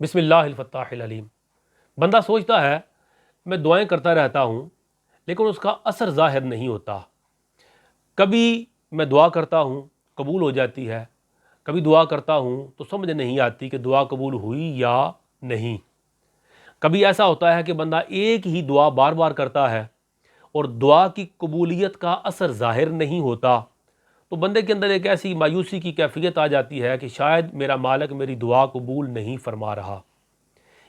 بسم اللہ الفتاح العلیم۔ بندہ سوچتا ہے میں دعائیں کرتا رہتا ہوں لیکن اس کا اثر ظاہر نہیں ہوتا۔ کبھی میں دعا کرتا ہوں قبول ہو جاتی ہے، کبھی دعا کرتا ہوں تو سمجھ نہیں آتی کہ دعا قبول ہوئی یا نہیں۔ کبھی ایسا ہوتا ہے کہ بندہ ایک ہی دعا بار بار کرتا ہے اور دعا کی قبولیت کا اثر ظاہر نہیں ہوتا، تو بندے کے اندر ایک ایسی مایوسی کی کیفیت آ جاتی ہے کہ شاید میرا مالک میری دعا قبول نہیں فرما رہا۔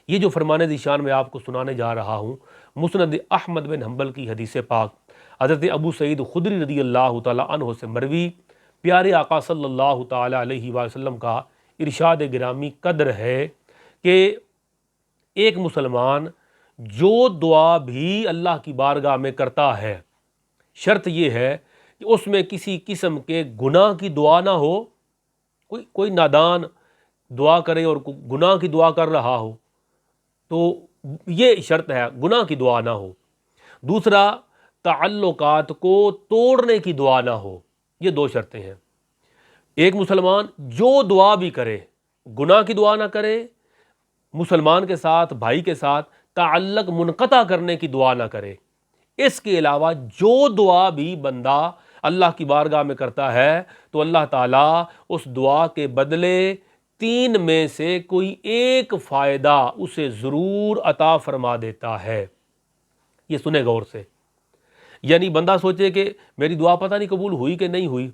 یہ جو فرمان ذیشان میں آپ کو سنانے جا رہا ہوں، مسند احمد بن حنبل کی حدیث پاک، حضرت ابو سعید خدری رضی اللہ تعالی عنہ سے مروی، پیارے آقا صلی اللہ تعالی علیہ وسلم کا ارشاد گرامی قدر ہے کہ ایک مسلمان جو دعا بھی اللہ کی بارگاہ میں کرتا ہے، شرط یہ ہے کہ اس میں کسی قسم کے گناہ کی دعا نہ ہو۔ کوئی نادان دعا کرے اور گناہ کی دعا کر رہا ہو تو یہ شرط ہے، گناہ کی دعا نہ ہو۔ دوسرا، تعلقات کو توڑنے کی دعا نہ ہو۔ یہ دو شرطیں ہیں۔ ایک مسلمان جو دعا بھی کرے، گناہ کی دعا نہ کرے، مسلمان کے ساتھ، بھائی کے ساتھ تعلق منقطع کرنے کی دعا نہ کرے۔ اس کے علاوہ جو دعا بھی بندہ اللہ کی بارگاہ میں کرتا ہے تو اللہ تعالیٰ اس دعا کے بدلے 3 میں سے کوئی ایک فائدہ اسے ضرور عطا فرما دیتا ہے۔ یہ سنے غور سے، یعنی بندہ سوچے کہ میری دعا پتہ نہیں قبول ہوئی کہ نہیں ہوئی۔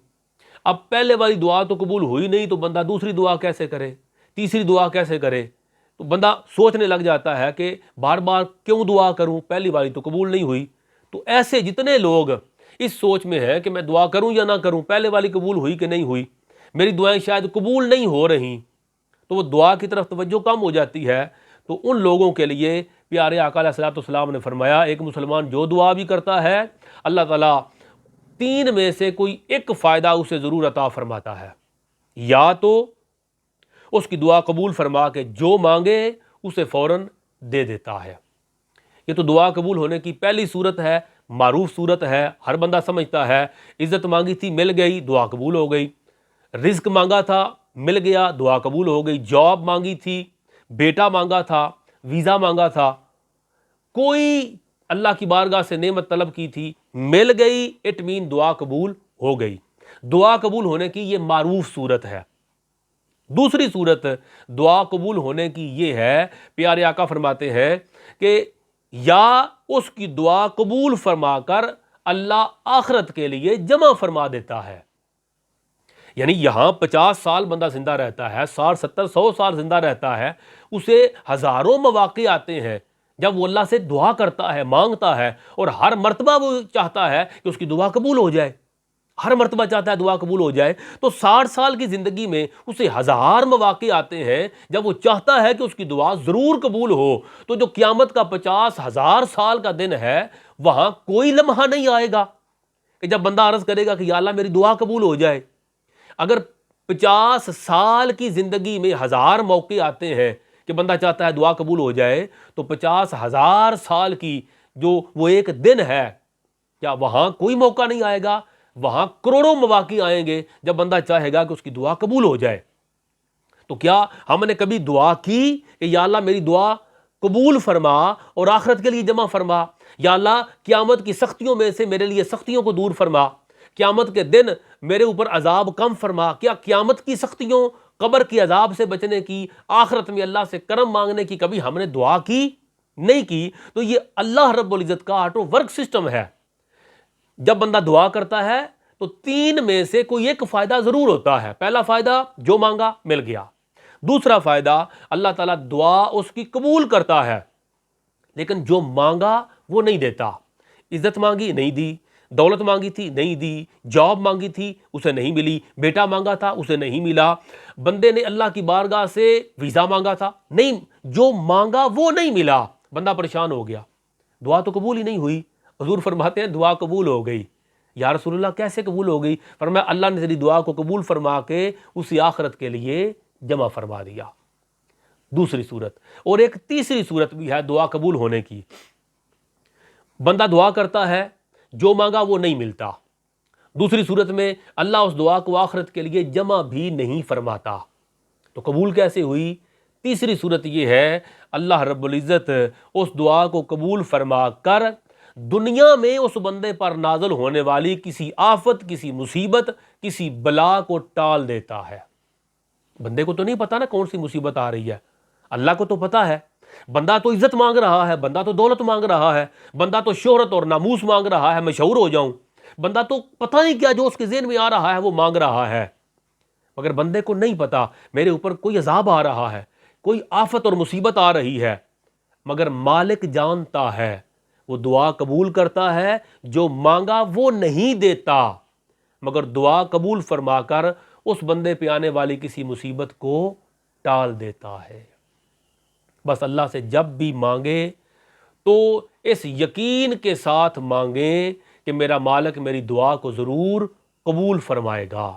اب پہلے والی دعا تو قبول ہوئی نہیں تو بندہ دوسری دعا کیسے کرے، تیسری دعا کیسے کرے؟ تو بندہ سوچنے لگ جاتا ہے کہ بار بار کیوں دعا کروں، پہلی والی تو قبول نہیں ہوئی۔ تو ایسے جتنے لوگ اس سوچ میں ہیں کہ میں دعا کروں یا نہ کروں، پہلے والی قبول ہوئی کہ نہیں ہوئی، میری دعائیں شاید قبول نہیں ہو رہی، تو وہ دعا کی طرف توجہ کم ہو جاتی ہے۔ تو ان لوگوں کے لیے پیارے آقا علیہ الصلوۃ والسلام نے فرمایا، ایک مسلمان جو دعا بھی کرتا ہے اللہ تعالیٰ 3 میں سے کوئی ایک فائدہ اسے ضرور عطا فرماتا ہے۔ یا تو اس کی دعا قبول فرما کے جو مانگے اسے فوراً دے دیتا ہے۔ یہ تو دعا قبول ہونے کی پہلی صورت ہے، معروف صورت ہے، ہر بندہ سمجھتا ہے۔ عزت مانگی تھی مل گئی، دعا قبول ہو گئی۔ رزق مانگا تھا مل گیا، دعا قبول ہو گئی۔ جاب مانگی تھی، بیٹا مانگا تھا، ویزا مانگا تھا، کوئی اللہ کی بارگاہ سے نعمت طلب کی تھی، مل گئی، اٹ مین دعا قبول ہو گئی۔ دعا قبول ہونے کی یہ معروف صورت ہے۔ دوسری صورت دعا قبول ہونے کی یہ ہے، پیارے آقا فرماتے ہیں کہ یا اس کی دعا قبول فرما کر اللہ آخرت کے لیے جمع فرما دیتا ہے۔ یعنی یہاں 50 سال بندہ زندہ رہتا ہے، 60 70 100 سال زندہ رہتا ہے، اسے ہزاروں مواقع آتے ہیں جب وہ اللہ سے دعا کرتا ہے، مانگتا ہے، اور ہر مرتبہ وہ چاہتا ہے کہ اس کی دعا قبول ہو جائے، ہر مرتبہ چاہتا ہے دعا قبول ہو جائے۔ تو 60 سال کی زندگی میں اسے 1000 مواقع آتے ہیں جب وہ چاہتا ہے کہ اس کی دعا ضرور قبول ہو۔ تو جو قیامت کا 50,000 سال کا دن ہے، وہاں کوئی لمحہ نہیں آئے گا کہ جب بندہ عرض کرے گا کہ یا اللہ میری دعا قبول ہو جائے۔ اگر 50 سال کی زندگی میں 1000 موقع آتے ہیں کہ بندہ چاہتا ہے دعا قبول ہو جائے، تو 50,000 سال کی جو وہ ایک دن ہے، کیا وہاں کوئی موقع نہیں آئے گا؟ وہاں کروڑوں مواقع آئیں گے جب بندہ چاہے گا کہ اس کی دعا قبول ہو جائے۔ تو کیا ہم نے کبھی دعا کی کہ یا اللہ میری دعا قبول فرما اور آخرت کے لیے جمع فرما؟ یا اللہ قیامت کی سختیوں میں سے میرے لیے سختیوں کو دور فرما، قیامت کے دن میرے اوپر عذاب کم فرما۔ کیا قیامت کی سختیوں، قبر کی عذاب سے بچنے کی، آخرت میں اللہ سے کرم مانگنے کی کبھی ہم نے دعا کی؟ نہیں کی۔ تو یہ اللہ رب العزت کا آٹو ورک سسٹم ہے۔ جب بندہ دعا کرتا ہے تو 3 میں سے کوئی ایک فائدہ ضرور ہوتا ہے۔ پہلا فائدہ جو مانگا مل گیا۔ دوسرا فائدہ اللہ تعالیٰ دعا اس کی قبول کرتا ہے، لیکن جو مانگا وہ نہیں دیتا۔ عزت مانگی نہیں دی، دولت مانگی تھی نہیں دی، جاب مانگی تھی اسے نہیں ملی، بیٹا مانگا تھا اسے نہیں ملا، بندے نے اللہ کی بارگاہ سے ویزا مانگا تھا نہیں، جو مانگا وہ نہیں ملا، بندہ پریشان ہو گیا، دعا تو قبول ہی نہیں ہوئی۔ حضور فرماتے ہیں دعا قبول ہو گئی۔ یا رسول اللہ کیسے قبول ہو گئی؟ فرمایا اللہ نے تیری دعا کو قبول فرما کے اسی آخرت کے لیے جمع فرما دیا۔ دوسری صورت، اور ایک تیسری صورت بھی ہے دعا قبول ہونے کی۔ بندہ دعا کرتا ہے، جو مانگا وہ نہیں ملتا۔ دوسری صورت میں اللہ اس دعا کو آخرت کے لیے جمع بھی نہیں فرماتا۔ تو قبول کیسے ہوئی؟ تیسری صورت یہ ہے اللہ رب العزت اس دعا کو قبول فرما کر دنیا میں اس بندے پر نازل ہونے والی کسی آفت، کسی مصیبت، کسی بلا کو ٹال دیتا ہے۔ بندے کو تو نہیں پتا نا کون سی مصیبت آ رہی ہے، اللہ کو تو پتا ہے۔ بندہ تو عزت مانگ رہا ہے، بندہ تو دولت مانگ رہا ہے، بندہ تو شہرت اور ناموس مانگ رہا ہے، مشہور ہو جاؤں، بندہ تو پتہ نہیں کیا جو اس کے ذہن میں آ رہا ہے وہ مانگ رہا ہے، مگر بندے کو نہیں پتا میرے اوپر کوئی عذاب آ رہا ہے، کوئی آفت اور مصیبت آ رہی ہے، مگر مالک جانتا ہے، وہ دعا قبول کرتا ہے، جو مانگا وہ نہیں دیتا، مگر دعا قبول فرما کر اس بندے پہ آنے والی کسی مصیبت کو ٹال دیتا ہے۔ بس اللہ سے جب بھی مانگے تو اس یقین کے ساتھ مانگیں کہ میرا مالک میری دعا کو ضرور قبول فرمائے گا۔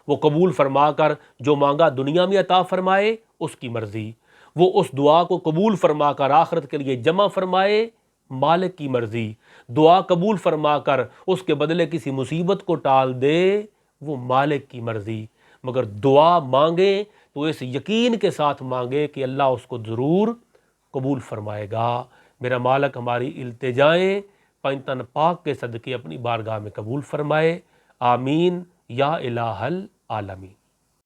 وہ قبول فرما کر جو مانگا دنیا میں عطا فرمائے، اس کی مرضی، وہ اس دعا کو قبول فرما کر آخرت کے لیے جمع فرمائے، مالک کی مرضی، دعا قبول فرما کر اس کے بدلے کسی مصیبت کو ٹال دے، وہ مالک کی مرضی، مگر دعا مانگیں تو اس یقین کے ساتھ مانگے کہ اللہ اس کو ضرور قبول فرمائے گا۔ میرا مالک ہماری التجائیں پنجتن پاک کے صدقے اپنی بارگاہ میں قبول فرمائے، آمین یا الہ العالمین۔